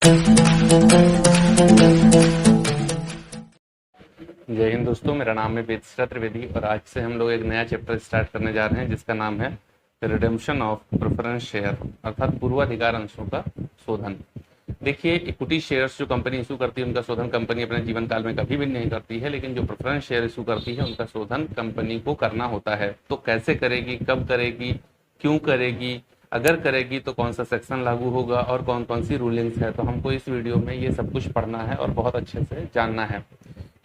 जय हिंद दोस्तों, मेरा नाम है वेदश्री त्रिवेदी और आज से हम लोग एक नया चैप्टर स्टार्ट करने जा रहे हैं जिसका नाम है रिडेम्पशन ऑफ प्रेफरेंस शेयर अर्थात पूर्वाधिकार अंशों का शोधन। देखिए, इक्विटी शेयर्स जो कंपनी इशू करती है उनका शोधन कंपनी अपने जीवन काल में कभी भी नहीं करती है, लेकिन जो प्रेफरेंस शेयर इशू करती है उनका शोधन कंपनी को करना होता है। तो कैसे करेगी, कब करेगी, क्यों करेगी, अगर करेगी तो कौन सा सेक्शन लागू होगा और कौन कौन सी रूलिंग्स है, तो हमको इस वीडियो में ये सब कुछ पढ़ना है और बहुत अच्छे से जानना है।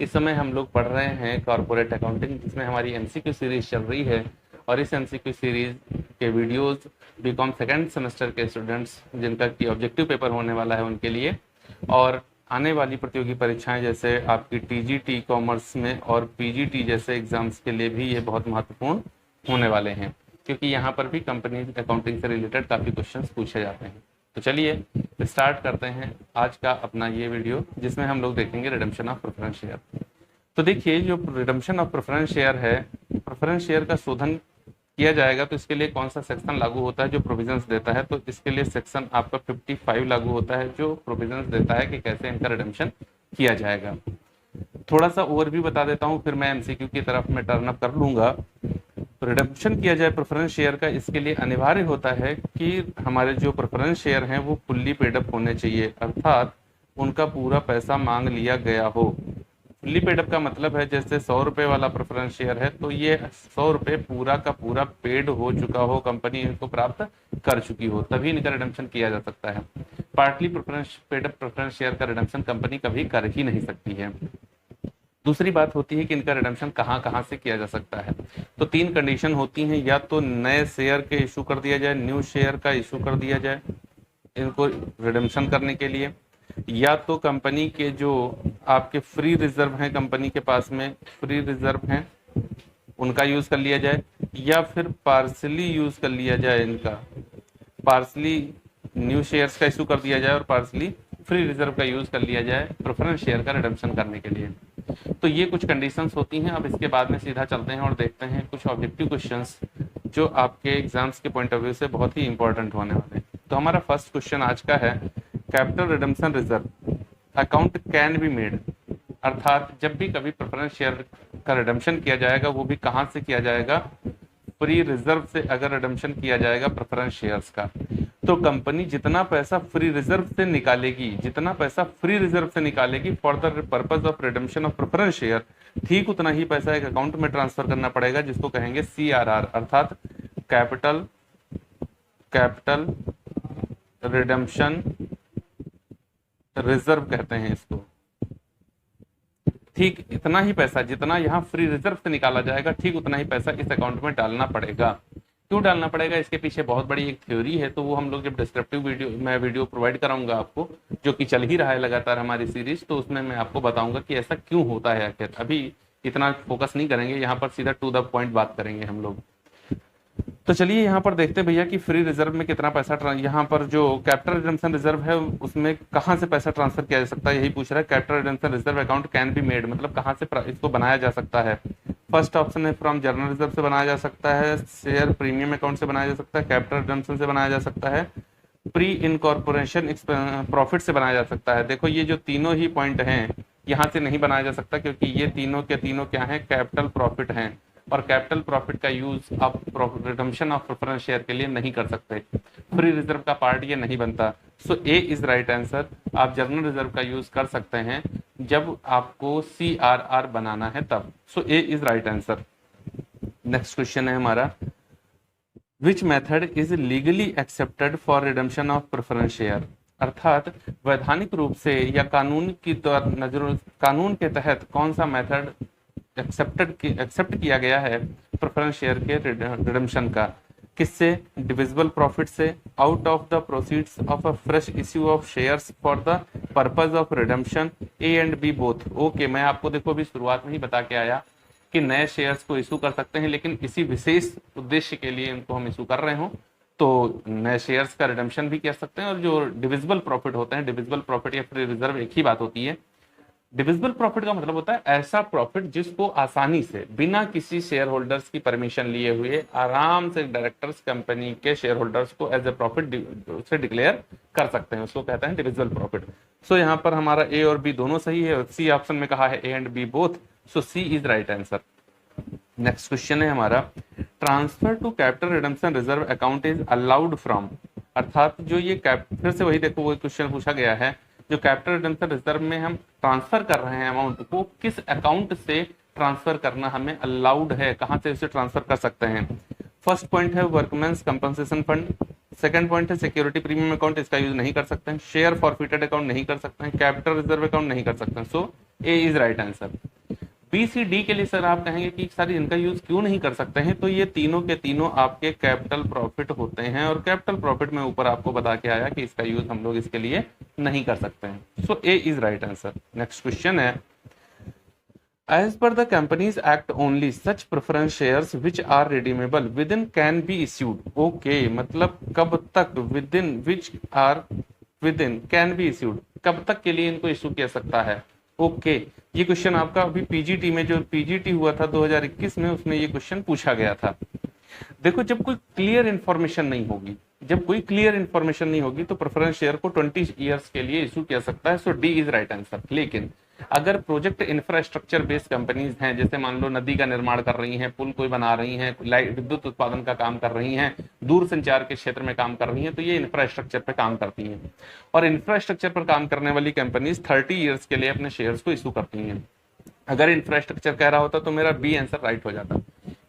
इस समय हम लोग पढ़ रहे हैं कॉर्पोरेट अकाउंटिंग, जिसमें हमारी एमसीक्यू सीरीज चल रही है और इस एमसीक्यू सीरीज के वीडियोस बीकॉम सेकेंड सेमेस्टर के स्टूडेंट्स जिनका की ऑब्जेक्टिव पेपर होने वाला है उनके लिए और आने वाली प्रतियोगी परीक्षाएं जैसे आपकी टीजीटी कॉमर्स में और पीजीटी जैसे एग्जाम्स के लिए भी ये बहुत महत्वपूर्ण होने वाले हैं, क्योंकि यहाँ पर भी कंपनी अकाउंटिंग से रिलेटेड काफ़ी क्वेश्चंस पूछे जाते हैं। तो चलिए स्टार्ट करते हैं आज का अपना ये वीडियो, जिसमें हम लोग देखेंगे रिडेम्पशन ऑफ प्रेफरेंस शेयर। तो देखिए, जो रिडेम्पशन ऑफ प्रेफरेंस शेयर है, प्रेफरेंस शेयर का शोधन किया जाएगा तो इसके लिए कौन सा सेक्शन लागू होता है जो प्रोविजंस देता है, तो इसके लिए सेक्शन आपका 55 लागू होता है जो प्रोविजंस देता है कि कैसे इनका रिडेम्पशन किया जाएगा। थोड़ा सा ओवरव्यू बता देता हूँ, फिर मैं एमसीक्यू की तरफ में टर्न अप कर लूंगा। तो रिडम्पशन किया जाए प्रेफरेंस शेयर का, इसके लिए अनिवार्य होता है कि हमारे जो प्रेफरेंस शेयर हैं वो फुल्ली पेडअप होने चाहिए, अर्थात उनका पूरा पैसा मांग लिया गया हो। फुल्ली पेडअप का मतलब है जैसे 100 रुपए वाला प्रेफरेंस शेयर है तो ये 100 रुपए पूरा का पूरा पेड हो चुका हो, कंपनी इनको प्राप्त कर चुकी हो, तभी इनका रिडम्पशन किया जा सकता है। Partly preference paid up preference share का रिडम्पशन कंपनी कभी कर ही नहीं सकती है। दूसरी बात होती है कि इनका रिडम्पशन कहाँ कहाँ से किया जा सकता है। तो 3 कंडीशन होती हैं, या तो नए शेयर के इशू कर दिया जाए, न्यू शेयर का इशू कर दिया जाए इनको रिडम्पशन करने के लिए, या तो कंपनी के जो आपके फ्री रिजर्व हैं, कंपनी के पास में फ्री रिजर्व हैं उनका यूज कर लिया जाए, या फिर पार्सली यूज कर लिया जाए इनका, पार्सली न्यू शेयर्स का इशू कर दिया जाए और पार्सली फ्री रिजर्व का यूज कर लिया जाए प्रेफरेंस शेयर का रिडम्पशन करने के लिए। तो ये कुछ कंडीशंस होती हैं। अब इसके बाद में सीधा चलते हैं और देखते हैं कुछ ऑब्जेक्टिव क्वेश्चंस जो आपके एग्जाम्स के पॉइंट ऑफ व्यू से बहुत ही इंपॉर्टेंट होने वाले हैं। तो हमारा फर्स्ट क्वेश्चन आज का है, capital redemption reserve account can be made, अर्थात जब भी कभी प्रेफरेंस शेयर का रिडम्पशन किया जाएगा वो भी कहाँ से किया जाएगा, फ्री रिजर्व से अगर रिडम्पशन किया जाएगा प्रेफरेंस शेयर्स का, तो कंपनी जितना पैसा फ्री रिजर्व से निकालेगी, जितना पैसा फ्री रिजर्व से निकालेगी for the purpose of redemption of preference share, ठीक उतना ही पैसा एक अकाउंट में ट्रांसफर करना पड़ेगा जिसको कहेंगे सीआरआर, अर्थात कैपिटल रिडम्पशन रिजर्व कहते हैं इसको। ठीक इतना ही पैसा जितना यहाँ फ्री रिजर्व से निकाला जाएगा, ठीक उतना ही पैसा इस अकाउंट में डालना पड़ेगा। क्यों डालना पड़ेगा, इसके पीछे बहुत बड़ी एक थ्योरी है, तो वो हम लोग जब डिस्क्रिप्टिव वीडियो प्रोवाइड कराऊंगा आपको, जो कि चल ही रहा है लगातार हमारी सीरीज, तो उसमें मैं आपको बताऊंगा कि ऐसा क्यों होता है आखिर। अभी इतना फोकस नहीं करेंगे, यहाँ पर सीधा टू द पॉइंट बात करेंगे हम लोग। तो चलिए यहाँ पर देखते हैं भैया कि फ्री रिजर्व में कितना पैसा, यहाँ पर जो कैपिटल रिडम्पशन रिजर्व है उसमें कहाँ से पैसा ट्रांसफर किया जा सकता है, यही पूछ रहा है। Capital redemption reserve account can be made, मतलब कहाँ से इसको बनाया जा सकता है। फर्स्ट ऑप्शन है फ्रॉम जर्नल रिजर्व से बनाया जा सकता है, शेयर प्रीमियम अकाउंट से बनाया जा सकता है, कैपिटल रिडम्पशन से बनाया जा सकता है, प्री इनकॉर्पोरेशन प्रॉफिट से बनाया जा सकता है। देखो ये जो तीनों ही पॉइंट हैं यहाँ से नहीं बनाया जा सकता, क्योंकि ये तीनों के तीनों क्या है, कैपिटल प्रॉफिट हैं, और कैपिटल प्रॉफिट का यूज आप रिडम्पशन ऑफ प्रेफरेंस शेयर के लिए नहीं कर सकते, फ्री रिजर्व का पार्ट ये नहीं बनता। So A is right answer. आप जर्नल रिजर्व का यूज कर सकते हैं जब आपको सीआरआर बनाना है तब। So A is right answer. Next question है हमारा, which method is legally accepted for redemption of preference share, अर्थात वैधानिक रूप से या कानून के तहत कौन सा मेथड एक्सेप्ट किया गया है प्रेफरेंस शेयर के रिडम्पशन का, किससे, डिविजिबल प्रॉफिट से, out of the proceeds of a fresh issue of shares for the purpose of redemption, A and B both. Okay, मैं आपको देखो अभी शुरुआत में ही बता के आया कि नए शेयर्स को इशू कर सकते हैं, लेकिन किसी विशेष उद्देश्य के लिए इनको हम इशू कर रहे हो तो नए शेयर्स का रिडम्पशन भी कर सकते हैं। और जो डिविजिबल प्रॉफिट होते हैं, डिविजिबल प्रॉफिट या फ्री रिजर्व एक ही बात होती है, डिविजिबल प्रॉफिट का मतलब होता है ऐसा प्रॉफिट जिसको आसानी से बिना किसी शेयर होल्डर्स की परमिशन लिए हुए आराम से डायरेक्टर्स कंपनी के शेयर होल्डर्स को एज ए प्रॉफिट से डिक्लेयर कर सकते हैं, उसको कहते हैं डिविजिबल प्रॉफिट। सो यहाँ पर हमारा ए और बी दोनों सही है, और सी ऑप्शन में कहा है A and B both, so C is right answer. Next question है हमारा, transfer to capital redemption reserve account is allowed from, अर्थात जो ये फिर से वही देखो वही क्वेश्चन पूछा गया है, जो कैपिटल रिडम्पशन रिजर्व में हम ट्रांसफर कर रहे हैं अमाउंट को, किस अकाउंट से ट्रांसफर करना हमें अलाउड है, कहां से उसे ट्रांसफर कर सकते हैं। फर्स्ट पॉइंट है workmen's compensation fund, second point है सिक्योरिटी प्रीमियम अकाउंट, इसका यूज नहीं कर सकते हैं, शेयर फॉरफिटेड अकाउंट नहीं कर सकते हैं, कैपिटल रिजर्व अकाउंट नहीं कर सकते हैं, so A is right answer. B C D के लिए सर आप कहेंगे कि सारी इनका यूज क्यों नहीं कर सकते हैं, तो ये तीनों के तीनों आपके कैपिटल प्रॉफिट होते हैं, और कैपिटल प्रॉफिट में ऊपर आपको बता के आया कि इसका यूज हम लोग इसके लिए नहीं कर सकते हैं, so A is right answer. Next question है, as per the companies act only such preference shares which are redeemable within can be issued, okay मतलब कब तक, within which are within can be issued, कब तक के लिए इनको issue किया सकता है, ओके ये क्वेश्चन आपका अभी पीजीटी में, जो पीजीटी हुआ था 2021 में, उसमें ये क्वेश्चन पूछा गया था। देखो जब कोई क्लियर इंफॉर्मेशन नहीं होगी, जब कोई क्लियर इंफॉर्मेशन नहीं होगी तो प्रेफरेंस शेयर को 20 ईयर्स के लिए इशू किया सकता है, सो डी इज राइट आंसर। लेकिन अगर प्रोजेक्ट इंफ्रास्ट्रक्चर बेस्ड कंपनीज हैं, जैसे मान लो नदी का निर्माण कर रही हैं, पुल कोई बना रही हैं, विद्युत उत्पादन का काम कर रही हैं, दूर संचार के क्षेत्र में काम कर रही हैं, तो ये इंफ्रास्ट्रक्चर पे काम करती हैं, और इंफ्रास्ट्रक्चर पर काम करने वाली कंपनीज 30 ईयर्स के लिए अपने शेयर्स को इशू करती हैं। अगर इंफ्रास्ट्रक्चर कह रहा होता तो मेरा बी आंसर राइट हो जाता,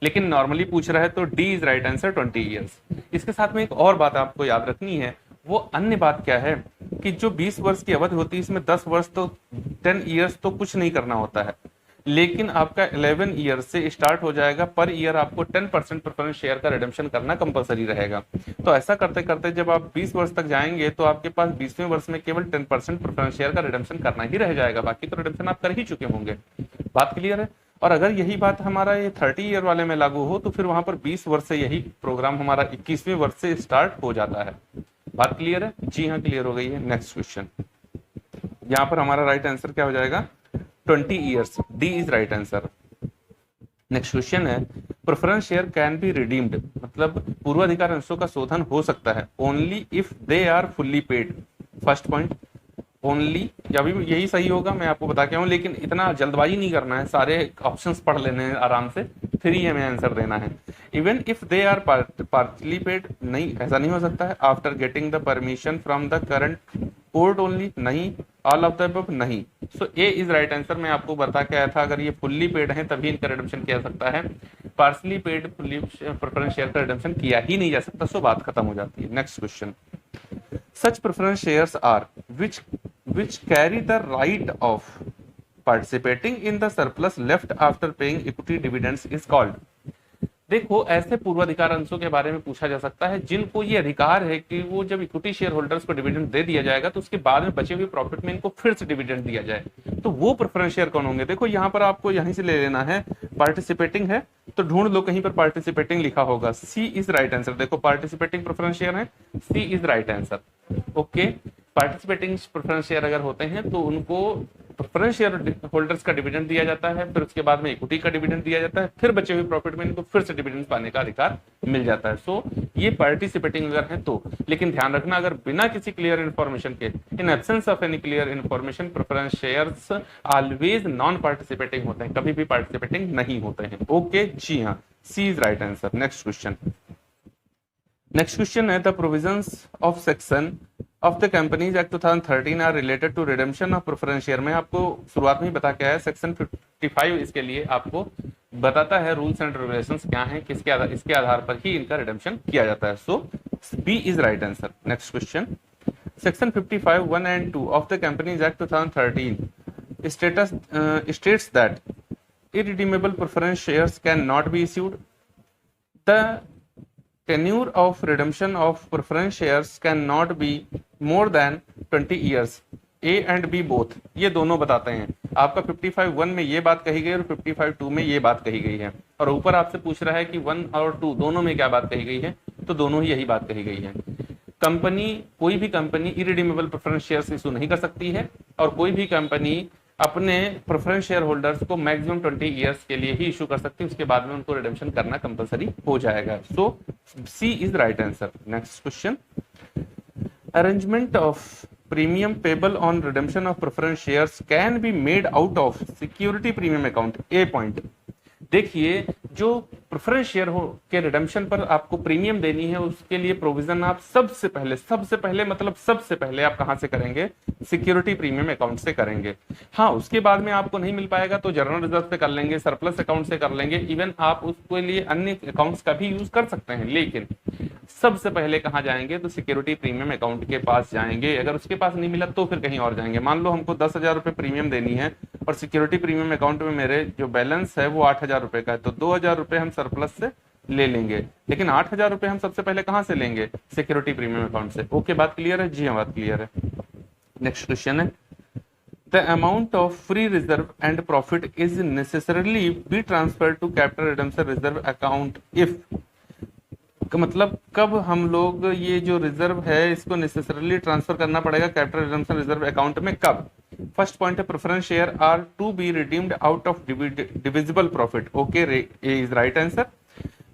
लेकिन नॉर्मली पूछ रहा है तो D is right answer 20 years. इसके साथ में एक और बात आपको याद रखनी है, वो अन्य बात क्या है कि जो 20 वर्ष की अवधि होती है इसमें 10 वर्ष तो 10 ईयर्स तो कुछ नहीं करना होता है, लेकिन आपका 11 ईयर से स्टार्ट हो जाएगा, पर ईयर आपको 10% प्रेफरेंस शेयर का रिडेम्पशन करना कंपलसरी रहेगा। तो ऐसा करते करते जब आप 20 वर्ष तक जाएंगे तो आपके पास 20वें वर्ष में केवल 10% प्रेफरेंस शेयर का रिडेम्पशन करना ही रह जाएगा, बाकी तो रिडेम्पशन आप कर ही चुके होंगे। बात क्लियर है? और अगर यही बात हमारा ये 30 ईयर वाले में लागू हो तो फिर वहां पर 20 वर्ष से यही प्रोग्राम हमारा 21वें वर्ष से स्टार्ट हो जाता है। बात क्लियर है? जी हाँ क्लियर हो गई है। नेक्स्ट क्वेश्चन, यहाँ पर हमारा राइट आंसर क्या हो जाएगा? 20 years, D is right answer. Next question है, preference share can be redeemed, मतलब पूर्वाधिकार अंशों का शोधन हो सकता है only if they are fully paid. First point only, या भी यही सही होगा, मैं आपको बता के आऊं, लेकिन इतना जल्दबाजी नहीं करना है, सारे ऑप्शंस पढ़ लेने हैं आराम से, फिर ही हमें आंसर देना है। Even if they are partly paid, नहीं ऐसा नहीं हो सकता है। After getting the permission from the current court only, नहीं। ऑल ऑफ द अबव, नहीं। So A is right answer. मैं आपको बता के आया था अगर ये फुल्ली पेड है तभी इनका रिडम्पशन किया सकता है, partly paid fully preference share का रिडम्पशन किया ही नहीं जा सकता, सो बात खत्म हो जाती है। Next question, such preference shares are which carry the right of participating in the surplus left after paying equity dividends is called। देखो ऐसे पूर्वाधिकार अंशों के बारे में पूछा जा सकता है जिनको ये अधिकार है कि वो जब इक्विटी शेयर होल्डर्स को डिविडेंड दे दिया जाएगा तो उसके बाद में बचे हुए प्रॉफिट में इनको फिर से डिविडेंड दिया जाए, तो वो प्रेफरेंस शेयर कौन होंगे? देखो यहाँ पर आपको यहीं से ले लेना है, पार्टिसिपेटिंग है तो ढूंढ लो कहीं पर पार्टिसिपेटिंग लिखा होगा, सी इज राइट आंसर। देखो पार्टिसिपेटिंग प्रेफरेंस शेयर है, C is right answer. Okay, participating preference share अगर होते हैं तो उनको प्रेफरेंस शेयर होल्डर्स का डिविडेंड दिया जाता है, फिर उसके बाद में इक्विटी का डिविडेंड दिया जाता है, फिर बचे हुए प्रॉफिट में इनको फिर से डिविडेंड पाने का अधिकार मिल जाता है। सो ये पार्टिसिपेटिंग अगर है तो, लेकिन ध्यान रखना अगर बिना किसी क्लियर इन्फॉर्मेशन के, in absence of any clear information, preference shares always non participating होते हैं, कभी भी पार्टिसिपेटिंग नहीं होते हैं। ओके जी हाँ, C is right answer. Next question, next question है, the provisions of section of the companies act 2013 are related to redemption of preference share. में आपको शुरुआत में ही बता के आया, सेक्शन 55 इसके लिए आपको बताता है रूल्स एंड रेगुलेशंस क्या हैं, किसके आधार, इसके आधार पर ही इनका रिडेम्पशन किया जाता है। So B is right answer. Next question, section 55 1 and 2 of the companies act 2013 states that irredeemable preference shares can not be issued. The tenure of redemption of preference shares cannot be more than 20 years. A and B both, ये दोनों बताते हैं। आपका 55(1) में ये बात कही गई और 55(2) में ये बात कही गई है, और ऊपर आपसे पूछ रहा है कि 1 और 2 दोनों में क्या बात कही गई है, तो दोनों ही यही बात कही गई है। कंपनी, कोई भी company irredeemable preference shares issue नहीं कर सकती है, और कोई भी कंपनी अपने प्रेफरेंस शेयर होल्डर्स को मैक्सिमम 20 ईयर्स के लिए ही इशू कर सकती है, उसके बाद में उनको रिडेम्पशन करना कंपलसरी हो जाएगा। So C is right answer. Next question, arrangement of premium payable on redemption of preference shares can be made out of security premium account। A point देखिए, जो प्रेफरेंस शेयर हो के रिडेम्पशन पर आपको premium देनी है, उसके लिए प्रोविजन आप सबसे पहले मतलब सबसे पहले आप कहां से करेंगे? सिक्योरिटी प्रीमियम अकाउंट से करेंगे। हाँ, उसके बाद में आपको नहीं मिल पाएगा तो जनरल रिजर्व से कर लेंगे, सरप्लस अकाउंट से कर लेंगे, इवन आप उसके लिए अन्य अकाउंट्स का भी यूज कर सकते हैं, लेकिन सबसे पहले कहां जाएंगे? तो सिक्योरिटी प्रीमियम अकाउंट के पास जाएंगे। अगर उसके पास नहीं मिला तो फिर कहीं और जाएंगे। मान लो हमको 10,000 रुपए प्रीमियम देनी है और सिक्योरिटी प्रीमियम अकाउंट में मेरे जो बैलेंस है वो 8,000 रुपए का है, तो 2,000 रुपए हम सरप्लस से ले लेंगे, लेकिन 8,000 रुपए हम सबसे पहले कहां से लेंगे? सिक्योरिटी प्रीमियम अकाउंट से। ओके, बात क्लियर है? जी हाँ, बात क्लियर है। नेक्स्ट क्वेश्चन है, the amount of free reserve and profit is necessarily be transferred to capital redemption reserve account if, मतलब कब हम लोग ये जो रिजर्व है इसको नेसेसरली ट्रांसफर करना पड़ेगा कैपिटल रिडेम्पशन रिजर्व अकाउंट में? कब? फर्स्ट पॉइंट है, preference share are to be redeemed out of divisible profit. Okay, A is right answer.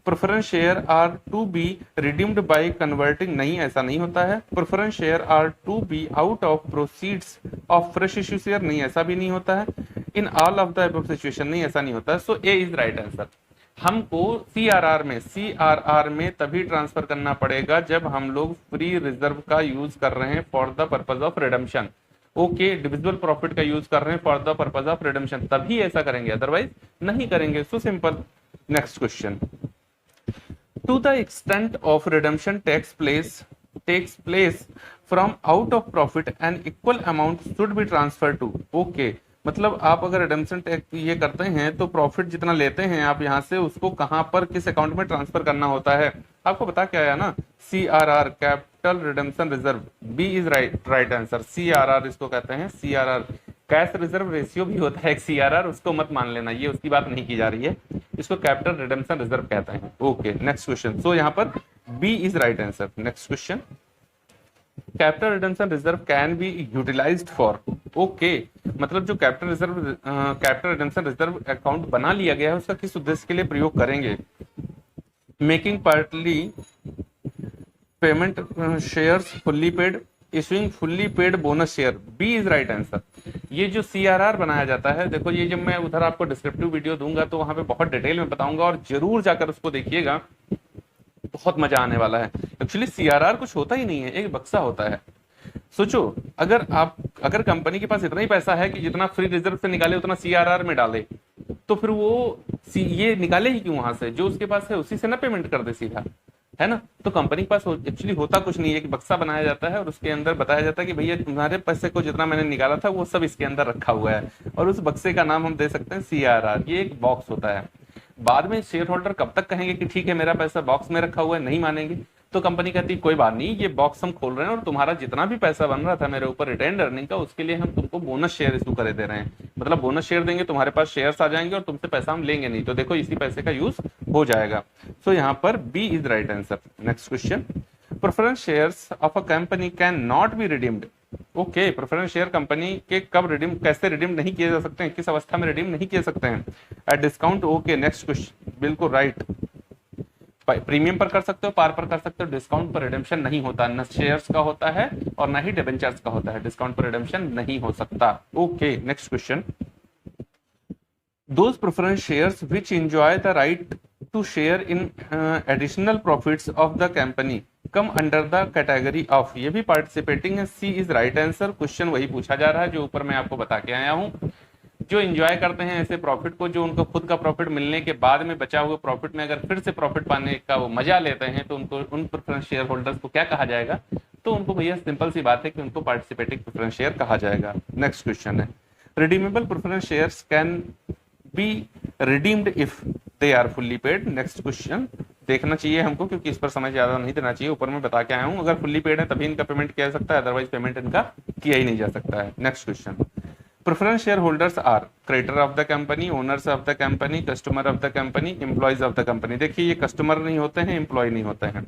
Preference share are to be redeemed by converting, नहीं, ऐसा नहीं होता है। Preference share are to be out of proceeds of fresh issue share, नहीं, ऐसा भी नहीं होता है। In all of the above situation, नहीं, ऐसा नहीं होता है। So A is right answer. हमको सीआरआर में तभी ट्रांसफर करना पड़ेगा जब हम लोग फ्री रिजर्व का यूज कर रहे हैं for the purpose of redemption. Okay, divisible profit का यूज कर रहे हैं for the purpose of redemption, तभी ऐसा करेंगे, अदरवाइज नहीं करेंगे। So simple. Next question, to the extent of redemption takes place from out of profit an equal amount should be transferred to। okay, मतलब आप अगर रिडेम्पशन टैक्स ये करते हैं तो प्रॉफिट जितना लेते हैं आप यहाँ से, उसको कहां पर, किस अकाउंट में ट्रांसफर करना होता है? आपको बता क्या आया ना, CRR, capital redemption reserve. B is right answer. CRR इसको कहते हैं, सीआरआर कैश रिजर्व रेशियो भी होता है एक सीआरआर, उसको मत मान लेना, ये उसकी बात नहीं की जा रही है, इसको कैपिटल रिडेम्पशन रिजर्व कहते हैं। Okay, next question. सो यहाँ पर B is right answer. Next question, capital redemption reserve can be utilised for. Okay, मतलब जो कैपिटल रिडेम्पशन रिजर्व अकाउंट बना लिया गया है उसका किस उद्देश्य के लिए प्रयोग करेंगे? Making partly payment shares fully paid, issuing fully paid bonus share. B is right answer. ये जो सीआरआर बनाया जाता है, देखो ये जब मैं उधर आपको डिस्क्रिप्टिव वीडियो दूंगा तो वहां पे बहुत डिटेल में बताऊंगा और जरूर जाकर उसको देखिएगा, बहुत मजा आने वाला है। एक्चुअली सीआरआर कुछ होता ही नहीं है, एक बक्सा होता है। सोचो, अगर कंपनी के पास इतना ही पैसा है कि जितना फ्री रिजर्व से निकाले उतना सीआरआर में डाले, तो फिर वो ये निकाले ही क्यों? वहां से जो उसके पास है उसी से ना पेमेंट कर दे सीधा, है ना? तो कंपनी के पास एक्चुअली होता कुछ नहीं है, एक बक्सा बनाया जाता है और उसके अंदर बताया जाता है कि भैया तुम्हारे पैसे को जितना मैंने निकाला था वो सब इसके अंदर रखा हुआ है, और उस बक्से का नाम हम दे सकते हैं सीआरआर। ये एक बॉक्स होता है। बाद में शेयर होल्डर कब तक कहेंगे कि ठीक है मेरा पैसा बॉक्स में रखा हुआ है, नहीं मानेंगे, तो कंपनी कहती है कोई बात नहीं, ये बॉक्स हम खोल रहे हैं और तुम्हारा जितना भी पैसा बन रहा था मेरे ऊपर रिटेन अर्निंग का, उसके लिए हम तुमको बोनस शेयर इशू करे दे रहे हैं। मतलब बोनस शेयर देंगे, तुम्हारे पास शेयर्स आ जाएंगे और तुमसे पैसा हम लेंगे नहीं, तो देखो इसी पैसे का यूज हो जाएगा। सो यहाँ पर B is right answer. Next question, preference shares of a company can not be redeemed. Okay, preference share company के कब रिडीम, कैसे रिडीम नहीं किए जा सकते हैं, किस अवस्था में रिडीम नहीं किए सकते हैं? At discount. Okay, next question, बिल्कुल राइट। प्रीमियम पर कर सकते हो, पार पर कर सकते हो, डिस्काउंट पर रिडेम्पशन नहीं होता, न शेयर्स का होता है और न ही डिबेंचर्स का होता है, डिस्काउंट पर रिडेम्पशन नहीं हो सकता। Okay, next question, those preference shares which enjoy the right to share in additional profits of the company come under the category of। ये भी participating है। C is right answer। Question वही पूछा जा रहा है जो ऊपर मैं आपको बता के आया हूं। जो एंजॉय करते हैं ऐसे प्रॉफिट को, जो उनको खुद का प्रॉफिट मिलने के बाद में बचा हुए प्रॉफिट में अगर फिर से प्रॉफिट पाने का वो मजा लेते हैं, तो उनको, उन प्रेफरेंस शेयर होल्डर्स को क्या कहा जाएगा? तो उनको भैया सिंपल सी बात है कि उनको पार्टिसिपेटिंग प्रेफरेंस शेयर कहा जाएगा। नेक्स्ट क्वेश्चन है, redeemable preference shares can be redeemed if they are fully paid. Next question देखना चाहिए हमको, क्योंकि इस पर समय ज्यादा नहीं देना चाहिए, ऊपर में बता के आया हूं, अगर फुल्ली पेड है तभी इनका पेमेंट किया जा सकता है, अदरवाइज पेमेंट इनका किया ही नहीं जा सकता है। Next question, preference share holders are creditor of the company, owners of the company, customer of the company, employees of the company. देखिए ये कस्टमर नहीं होते हैं, एम्प्लॉय नहीं होते हैं।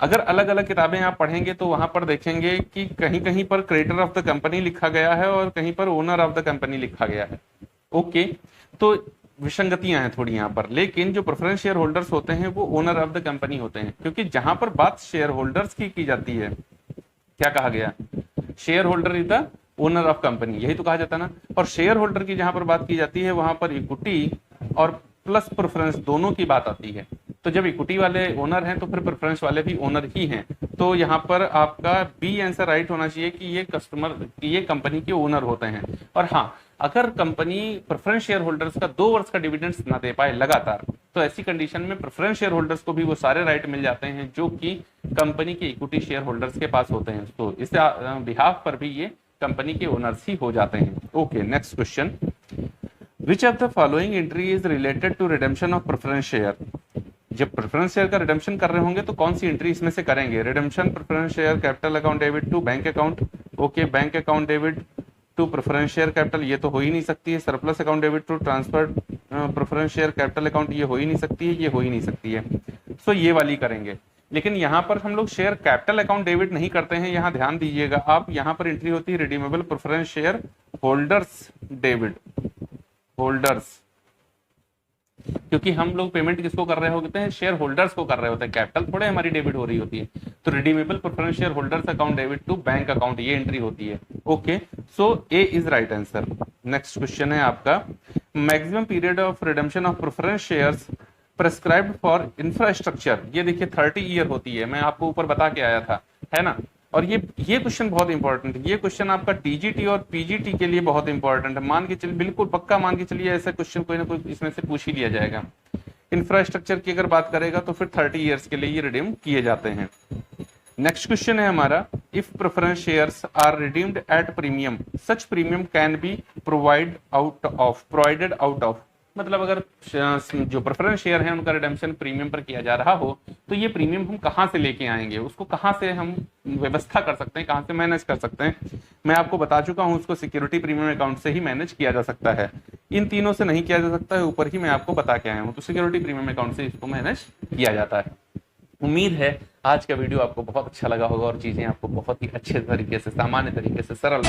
अगर अलग अलग किताबें आप पढ़ेंगे तो वहां पर देखेंगे कि कहीं कहीं पर क्रिएटर ऑफ द कंपनी लिखा गया है और कहीं पर ओनर ऑफ द कंपनी लिखा गया है। ओके, तो विसंगतियां हैं थोड़ी यहाँ पर, लेकिन जो प्रेफरेंस शेयर होल्डर्स होते हैं वो ओनर ऑफ द कंपनी होते हैं, क्योंकि जहां पर बात शेयर होल्डर्स की जाती है, क्या कहा गया, share holder is the owner of company, यही तो कहा जाता है ना। और शेयर होल्डर की जहां पर बात की जाती है वहां पर इक्विटी और प्लस प्रेफरेंस दोनों की बात आती है। तो जब इक्विटी वाले ओनर हैं तो फिर प्रेफरेंस वाले भी ओनर ही हैं। तो यहाँ पर आपका बी आंसर राइट होना चाहिए कि ये कंपनी के ओनर होते हैं। और हाँ, अगर कंपनी प्रेफरेंस शेयर होल्डर्स का 2 वर्ष का डिविडेंड्स ना दे पाए लगातार, तो ऐसी कंडीशन में प्रेफरेंस शेयर होल्डर्स को भी वो सारे राइट मिल जाते हैं जो कि कंपनी के इक्विटी शेयर होल्डर्स के पास होते हैं। तो इस बिहाफ पर भी ये कंपनी के ओनर्स ही हो जाते हैं। Okay, next question, which of the following entry is related to redemption of preference share. जब प्रेफरेंस शेयर का रिडेम्पशन कर रहे होंगे तो कौन सी एंट्री इसमें से करेंगे, redemption preference share capital account debit to bank account. Okay, bank account debit to preference share capital, ये तो हो ही नहीं सकती है। Surplus account debit to transfer preference share capital account, ये हो ही नहीं सकती है, ये हो ही नहीं सकती है। सो ये वाली करेंगे। लेकिन यहाँ पर हम लोग शेयर कैपिटल अकाउंट डेबिट नहीं करते हैं, यहाँ ध्यान दीजिएगा आप, यहाँ पर एंट्री होती है redeemable preference share holders debit, holders, क्योंकि हम लोग पेमेंट किसको कर रहे होते हैं, शेयर होल्डर्स को कर रहे होते हैं, कैपिटल थोड़े हमारी डेबिट हो रही होती है। तो redeemable preference share holders account debit to bank account, ये एंट्री होती है। Okay, so A is right answer. Next question है आपका, maximum period of redemption of preference shares prescribed for infrastructure, ये देखिए 30 ईयर होती है, मैं आपको ऊपर बता के आया था, है ना। और ये क्वेश्चन बहुत इंपॉर्टेंट है, ये क्वेश्चन आपका टीजीटी और पीजीटी के लिए बहुत इंपॉर्टेंट है। मान के चलिए, बिल्कुल पक्का मान के चलिए, ऐसा क्वेश्चन कोई ना कोई इसमें से पूछ ही लिया जाएगा। इंफ्रास्ट्रक्चर की अगर बात करेगा तो फिर 30 ईयर्स के लिए ये रिडीम किए जाते हैं। नेक्स्ट क्वेश्चन है हमारा, if preference shares are redeemed at premium, such premium can be provided out of, मतलब अगर जो प्रेफरेंस शेयर है उनका रिडेम्पशन प्रीमियम पर किया जा रहा हो तो ये प्रीमियम हम कहाँ से लेके आएंगे, उसको कहाँ से हम व्यवस्था कर सकते हैं, कहाँ से मैनेज कर सकते हैं। मैं आपको बता चुका हूं, उसको सिक्योरिटी प्रीमियम अकाउंट से ही मैनेज किया जा सकता है। इन तीनों से नहीं किया जा सकता है, ऊपर ही मैं आपको बता के आया हूँ। तो सिक्योरिटी प्रीमियम अकाउंट से इसको मैनेज किया जाता है। उम्मीद है आज का वीडियो आपको बहुत अच्छा लगा होगा और चीजें आपको बहुत ही अच्छे तरीके से, सामान्य तरीके से, सरल